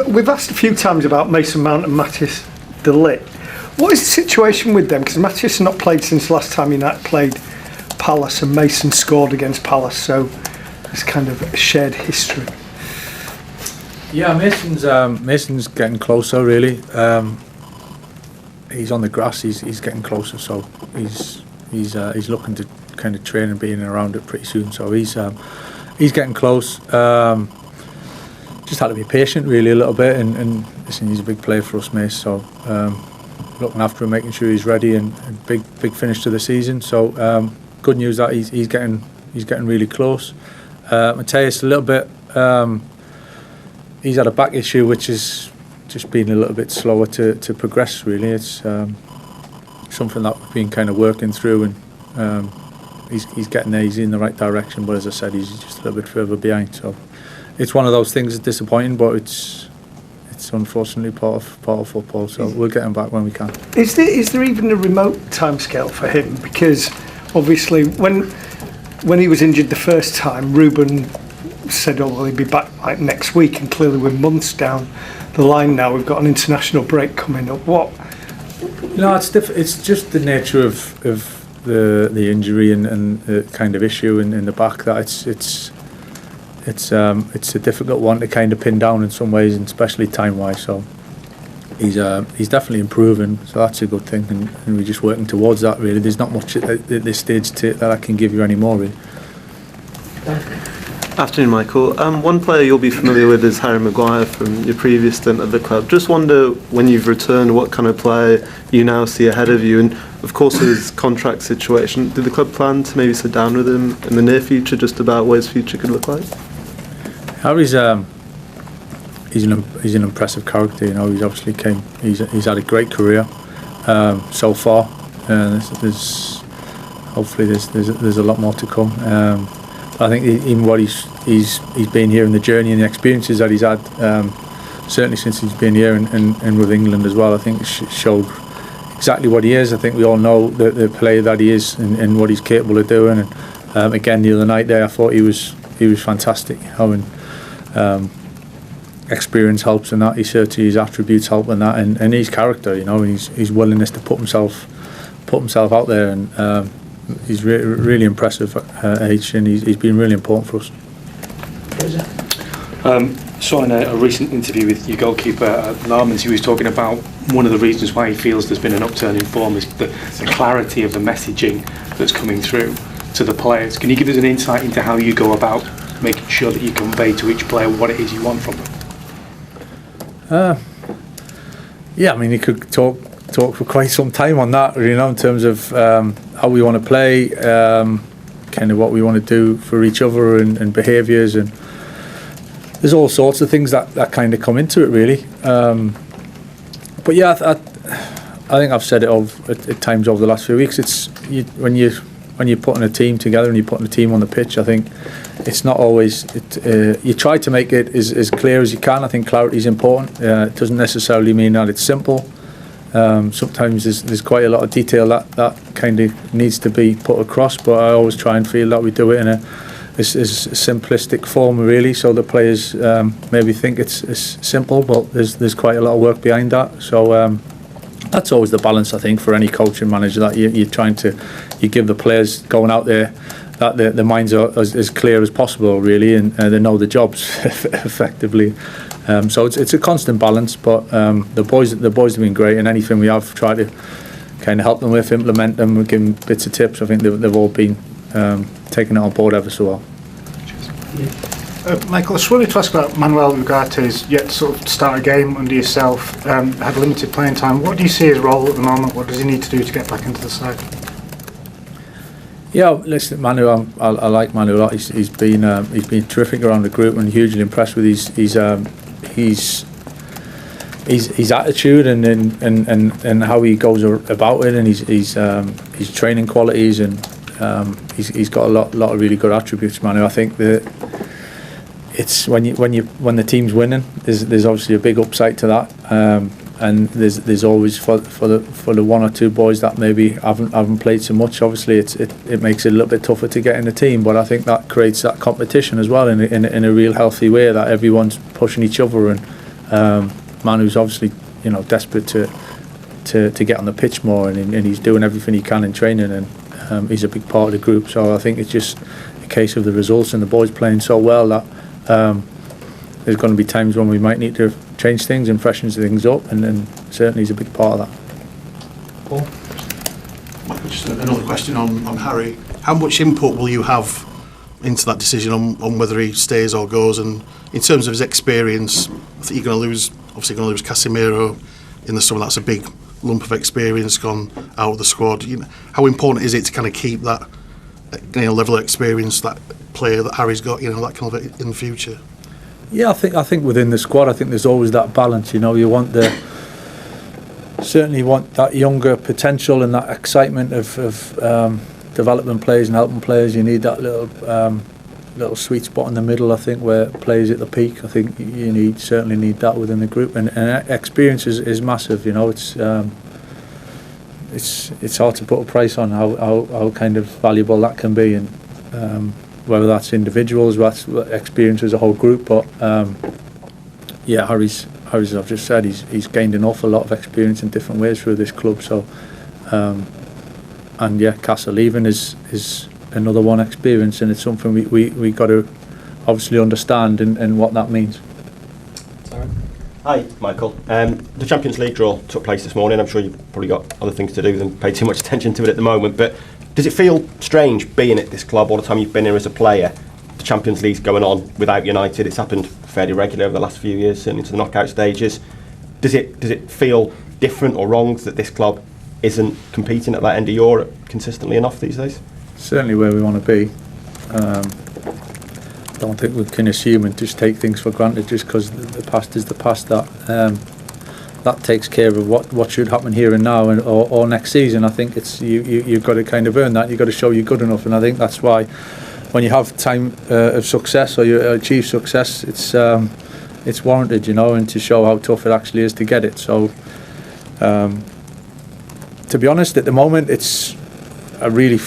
we've asked a few times about Mason Mount and Matthias de Ligt. What is the situation with them? Because Matthias has not played since last time United played Palace, and Mason scored against Palace, so it's kind of a shared history. Yeah, Mason's getting closer really. He's on the grass. He's getting closer, so he's looking to kind of train and being around it pretty soon. So he's getting close. Just had to be patient really a little bit, and listen, he's a big player for us, Mace. So looking after him, making sure he's ready, and big finish to the season. So good news that he's getting really close. Matthias a little bit. He's had a back issue, which is just been a little bit slower to progress. Really, it's something that we've been kind of working through, and he's getting there. He's in the right direction, but as I said, he's just a little bit further behind. So it's one of those things that's disappointing, but it's unfortunately part of football. So we'll get him back when we can. Is there even a remote timescale for him? Because obviously, when he was injured the first time, Ruben said, "Oh, well, he'll be back like next week," and clearly we're months down the line now. We've got an international break coming up. What? No, it's just the nature of the injury and the kind of issue in the back that it's a difficult one to kind of pin down in some ways, and especially time wise. So he's definitely improving, so that's a good thing, and we're just working towards that. Really, there's not much at this stage that I can give you anymore. Really. Afternoon, Michael. One player you'll be familiar with is Harry Maguire from your previous stint at the club. Just wonder, when you've returned, what kind of player you now see ahead of you, and of course his contract situation. Do the club plan to maybe sit down with him in the near future, just about what his future could look like? Harry's he's an impressive character. You know, he's obviously he's had a great career so far. There's hopefully there's a lot more to come. I think even what he's been here, and the journey and the experiences that he's had, certainly since he's been here and with England as well, I think showed exactly what he is. I think we all know the player that he is and what he's capable of doing. And again, the other night there, I thought he was fantastic. Experience helps in that. He certainly, his attributes help in that, and his character, you know, and his willingness to put himself out there, and he's really impressive at age, and he's been really important for us. Saw in a recent interview with your goalkeeper Larmans, he was talking about one of the reasons why he feels there's been an upturn in form is the clarity of the messaging that's coming through to the players. Can you give us an insight into how you go about making sure that you convey to each player what it is you want from them? Yeah, I mean, you could talk for quite some time on that, you know, in terms of how we want to play, kind of what we want to do for each other, and behaviours, and there's all sorts of things that kind of come into it, really. But yeah, I think I've said it at times over the last few weeks. It's when you're putting a team together and you're putting a team on the pitch, I think it's not always. You try to make it as clear as you can. I think clarity is important. It doesn't necessarily mean that it's simple. Sometimes there's quite a lot of detail that kind of needs to be put across, but I always try and feel that we do it in a simplistic form, really, so the players maybe think it's simple, but there's quite a lot of work behind that. So that's always the balance, I think, for any coach and manager, that you're trying to give the players going out there that their minds are as clear as possible, really, and they know the jobs effectively. So it's a constant balance, but the boys have been great, and anything we have tried to kind of help them with, implement them, give them bits of tips. I think they've all been taking it on board ever so well. Michael, I was wanted to ask about Manuel Ugarte's yet to sort of start a game under yourself, had limited playing time. What do you see his role at the moment? What does he need to do to get back into the side? Yeah, listen, Manu, I like Manu a lot. He's been terrific around the group, and hugely impressed with his attitude and how he goes about it, and his training qualities, and he's got a lot of really good attributes, Manu. I think that it's when the team's winning, there's obviously a big upside to that. And there's always for the one or two boys that maybe haven't played so much. Obviously, it makes it a little bit tougher to get in the team. But I think that creates that competition as well in a real healthy way, that everyone's pushing each other Man who's obviously, you know, desperate to get on the pitch more, and he's doing everything he can in training, and he's a big part of the group. So I think it's just a case of the results and the boys playing so well that there's going to be times when we might need to change things and freshen things up, and certainly he's a big part of that. Paul? Michael, just another question on Harry. How much input will you have into that decision on whether he stays or goes? And in terms of his experience, I think you're going to lose Casemiro in the summer. That's a big lump of experience gone out of the squad. You know, how important is it to kind of keep that, you know, level of experience, that player that Harry's got, you know, that kind of in the future? Yeah, I think within the squad, I think there's always that balance. You know, you certainly want that younger potential and that excitement of developing players and helping players. You need that little sweet spot in the middle, I think, where players at the peak. I think you certainly need that within the group, and experience is massive. You know, it's hard to put a price on how kind of valuable that can be, and whether that's individuals, that's experience as a whole group. But yeah, Harry's, as I've just said, he's gained an awful lot of experience in different ways through this club. So and yeah, Casa leaving is another one experience, and it's something we got to obviously understand and what that means. Hi, Michael. The Champions League draw took place this morning. I'm sure you've probably got other things to do than pay too much attention to it at the moment, but does it feel strange being at this club all the time you've been here as a player? The Champions League's going on without United. It's happened fairly regularly over the last few years, certainly into the knockout stages. Does it feel different or wrong that this club isn't competing at that end of Europe consistently enough these days? Certainly where we want to be. I don't think we can assume and just take things for granted just because the past is the past. That takes care of what should happen here and now, or next season. I think it's you've got to kind of earn that. You've got to show you're good enough, and I think that's why when you have time of success or you achieve success, it's warranted, you know, and to show how tough it actually is to get it. So to be honest, at the moment it's a really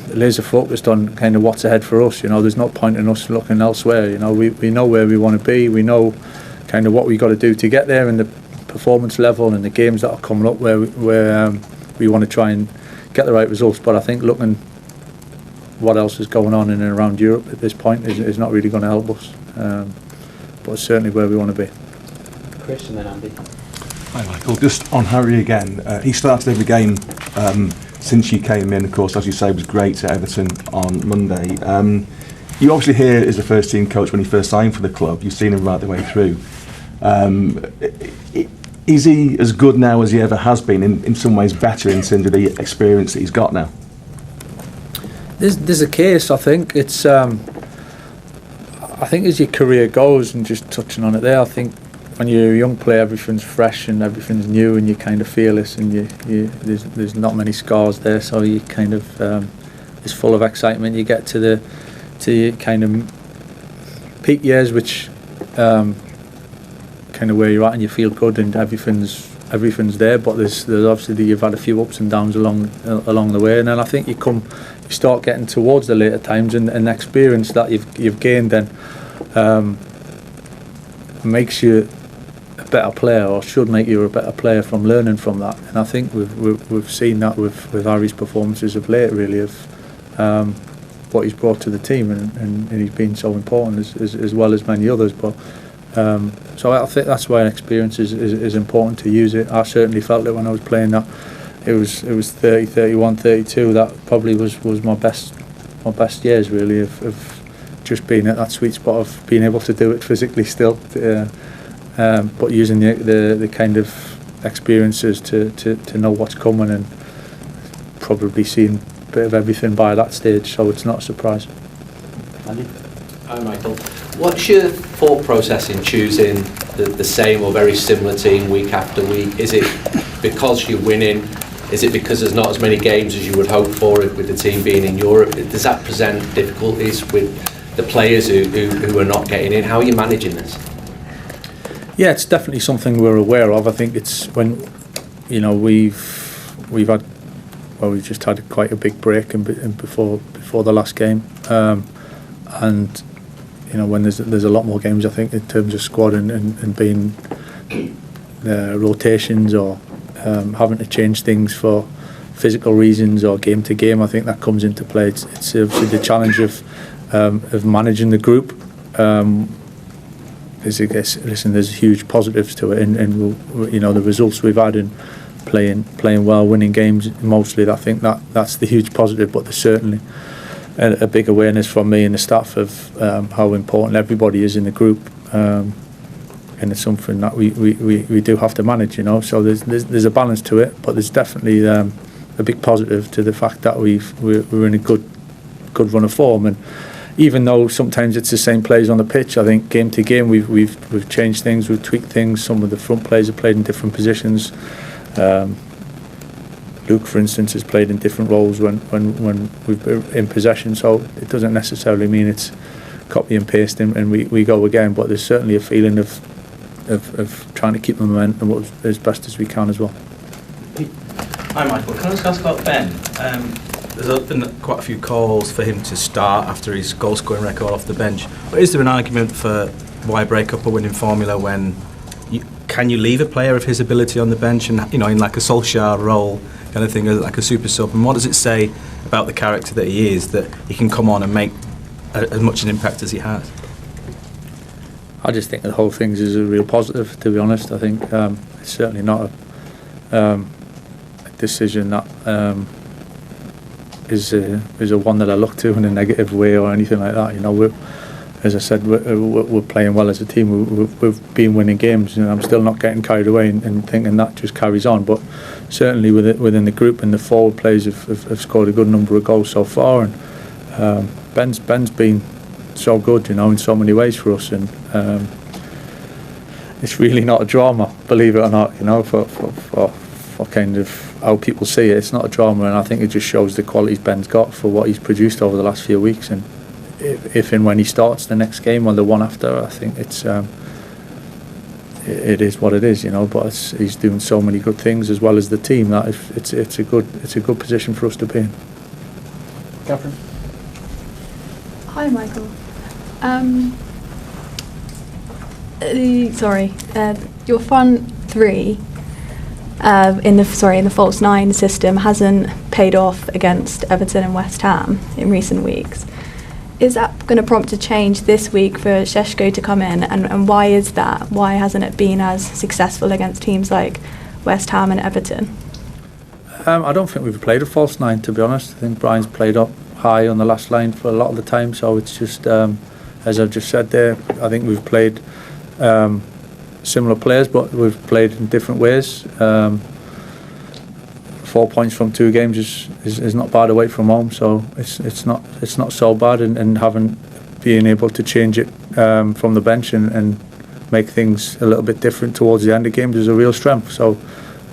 laser focused on kind of what's ahead for us. You know, there's no point in us looking elsewhere. You know, we know where we want to be. We know kind of what we got to do to get there, and the performance level and the games that are coming up where we want to try and get the right results. But I think looking what else is going on in and around Europe at this point is not really going to help us. But it's certainly where we want to be. Chris and then Andy. Hi Michael, just on Harry again. He started every game since you came in, of course, as you say, was great at Everton on Monday. You obviously here as a first team coach when he first signed for the club. You've seen him right the way through. Is he as good now as he ever has been, in some ways better in terms of the experience that he's got now? There's a case, I think. It's I think as your career goes, and just touching on it there, I think when you're a young player, everything's fresh and everything's new, and you kind of fearless, and there's not many scars there, so you kind of it's full of excitement. You get to your kind of peak years, which kind of where you're at, and you feel good, and everything's there. But there's obviously you've had a few ups and downs along the way, and then I think you start getting towards the later times, and experience that you've gained then makes you a better player, or should make you a better player from learning from that. And I think we've seen that with Harry's performances of late, really, of what he's brought to the team, and he's been so important as well as many others. But so I think that's why experience is important to use it. I certainly felt it when I was playing that. It was 30, 31, 32. That probably was my best years, really, of just being at that sweet spot of being able to do it physically still, but using the kind of experiences to know what's coming, and probably seeing a bit of everything by that stage, so it's not a surprise. Andy? Hi Michael. What's your thought process in choosing the same or very similar team week after week? Is it because you're winning? Is it because there's not as many games as you would hope for with the team being in Europe? Does that present difficulties with the players who are not getting in? How are you managing this? Yeah, it's definitely something we're aware of. I think it's when, you know, we've just had quite a big break and before the last game, and when there's a lot more games, I think, in terms of squad and being rotations or having to change things for physical reasons or game to game, I think that comes into play. It's obviously the challenge of managing the group. There's huge positives to it, and the results we've had in playing well, winning games mostly. I think that's the huge positive. But there's certainly a big awareness from me and the staff of how important everybody is in the group, and it's something that we do have to manage. So there's a balance to it, but there's definitely a big positive to the fact that we're in a good run of form. And even though sometimes it's the same players on the pitch, I think game to game we've changed things, we've tweaked things. Some of the front players have played in different positions. Luke, for instance, has played in different roles when we've been in possession, so it doesn't necessarily mean it's copy and paste and we go again, but there's certainly a feeling of trying to keep the momentum as best as we can as well. Hi Michael, can I just ask about Ben? There's been quite a few calls for him to start after his goal scoring record off the bench, but is there an argument for why break up a winning formula when can you leave a player of his ability on the bench and in like a Solskjaer role kind of thing, like a super sub, and what does it say about the character that he is that he can come on and make as much an impact as he has? I just think the whole thing is a real positive, to be honest. I think it's certainly not a decision that is a one that I look to in a negative way or anything like that. As I said, we're playing well as a team. We've been winning games, and I'm still not getting carried away and thinking that just carries on. But certainly within the group and the forward players have scored a good number of goals so far. And Ben's been so good, in so many ways for us. And it's really not a drama, believe it or not. For kind of how people see it, it's not a drama, and I think it just shows the qualities Ben's got for what he's produced over the last few weeks. And if and when he starts the next game or the one after, I think it is what it is, But he's doing so many good things as well as the team that it's a good position for us to be in. Catherine. Hi, Michael. Your front three in the false nine system hasn't paid off against Everton and West Ham in recent weeks. Is that going to prompt a change this week for SESKO to come in, and why is that? Why hasn't it been as successful against teams like West Ham and Everton? I don't think we've played a false nine, to be honest. I think Brian's played up high on the last line for a lot of the time, so it's just as I've just said there, I think we've played similar players, but we've played in different ways. 4 points from 2 games is not bad away from home, so it's not so bad, and being able to change it from the bench and make things a little bit different towards the end of games is a real strength. So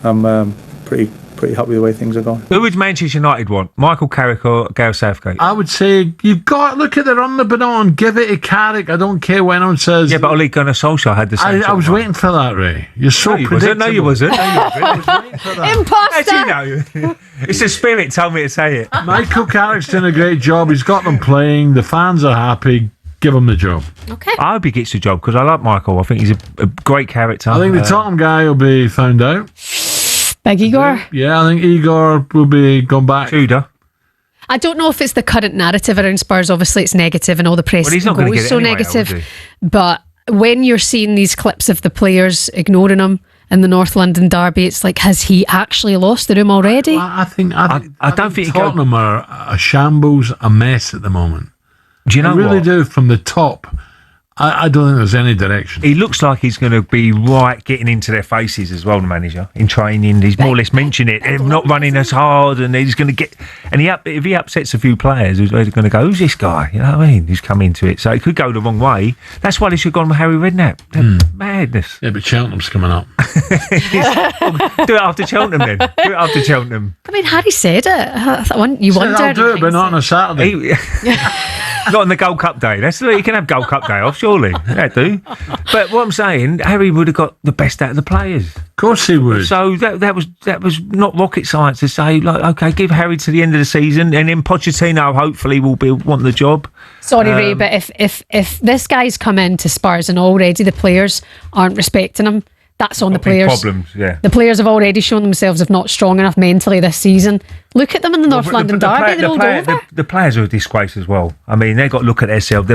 I'm pretty happy with the way things are going. Who would Manchester United want? Michael Carrick or Gareth Southgate? I would say you've got to look at the run the baton, give it to Carrick. I don't care when anyone says. Yeah, but Ole Gunnar Solskjaer had the same. I was waiting for that, Ray. You're so predictable. No, you wasn't. I was waiting for that. Imposter. How do you know? It's the spirit told me to say it. Michael Carrick's doing a great job. He's got them playing. The fans are happy. Give him the job. Okay. I hope he gets the job because I like Michael. I think he's a great character. I think the Tottenham guy will be found out. Big Igor? Yeah, I think Igor will be gone back. Tudor. I don't know if it's the current narrative around Spurs. Obviously, it's negative and all the press He's not going to get it so anyway, negative. But when you're seeing these clips of the players ignoring him in the North London derby, it's like, has he actually lost the room already? I don't think Tottenham are a shambles, a mess at the moment. Do you know what? I really do, from the top. I don't think there's any direction. He looks like he's going to be right getting into their faces as well, the manager, in training. He's more or less mentioned it. They're not running as hard, and he's going to get... And if he upsets a few players, they're going to go, who's this guy? You know what I mean? He's come into it. So it could go the wrong way. That's why they should have gone with Harry Redknapp. Madness. Yeah, but Cheltenham's coming up. Do it after Cheltenham, then. Do it after Cheltenham. I mean, Harry said it. You wondered. I'll do it, but not on a Saturday. Not on the Gold Cup day. You can have Gold Cup day off, surely. Yeah, do. But what I'm saying, Harry would have got the best out of the players. Of course he would. So that was not rocket science to say, like, okay, give Harry to the end of the season, and then Pochettino hopefully will want the job. Sorry, Ray, but if this guy's come into Spurs and already the players aren't respecting him, that's on the players. Problems, yeah. The players have already shown themselves not strong enough mentally this season. Look at them in the North London derby; they're all over. The players are a disgrace as well. I mean, they've got to look at themselves.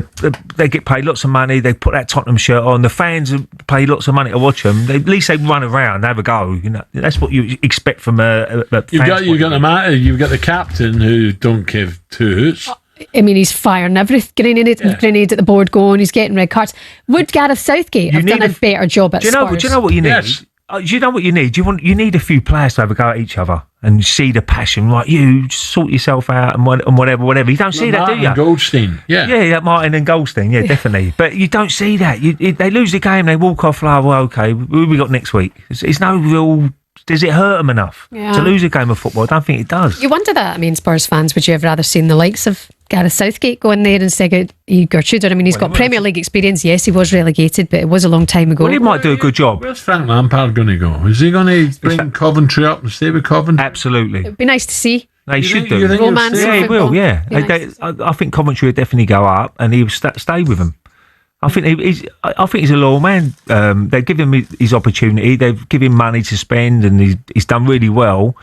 They get paid lots of money. They put that Tottenham shirt on. The fans pay lots of money to watch them. At least they run around, have a go. You know, that's what you expect from a You've got the matter. You've got the captain who don't give two hoots. I mean, he's firing every grenade at the board going. He's getting red cards. Would Gareth Southgate have done a better job at Spurs? Do you know what you need? Yes. Do you know what you need? You need a few players to have a go at each other and see the passion. Like, you just sort yourself out and whatever. You don't see that, do you? Goldstein. Yeah, Martin and Goldstein. Yeah, definitely. But you don't see that. They lose the game, they walk off like, well, okay, who we got next week? It's no real. Does it hurt them enough to lose a game of football? I don't think it does. You wonder that. I mean, Spurs fans, would you have rather seen the likes of Gareth Southgate go in there instead of Gertrude? I mean, he's got Premier League experience. Yes, he was relegated, but it was a long time ago. Well, he might do a good job. Where's Frank Lampard going to go? Is he going to bring Coventry up and stay with Coventry? Absolutely. It'd be nice to see. They should do. Romance. Yeah, he will. Yeah, Nice. I think Coventry would definitely go up, and he would stay with them. I think he's a loyal man. They give him his opportunity. They've given him money to spend, and he's done really well.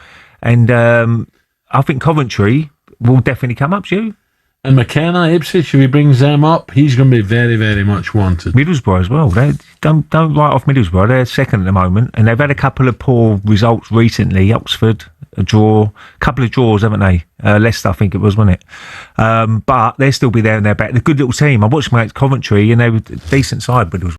And I think Coventry will definitely come up. You and McKenna, Ipswich, if he brings them up, he's going to be very, very much wanted. Middlesbrough as well. Don't write off Middlesbrough. They're second at the moment, and they've had a couple of poor results recently. Oxford, a couple of draws, haven't they? Leicester, I think it was, wasn't it? But they'll still be there and they're back. They're a good little team. I watched them against Coventry, and they were a decent side, Middlesbrough.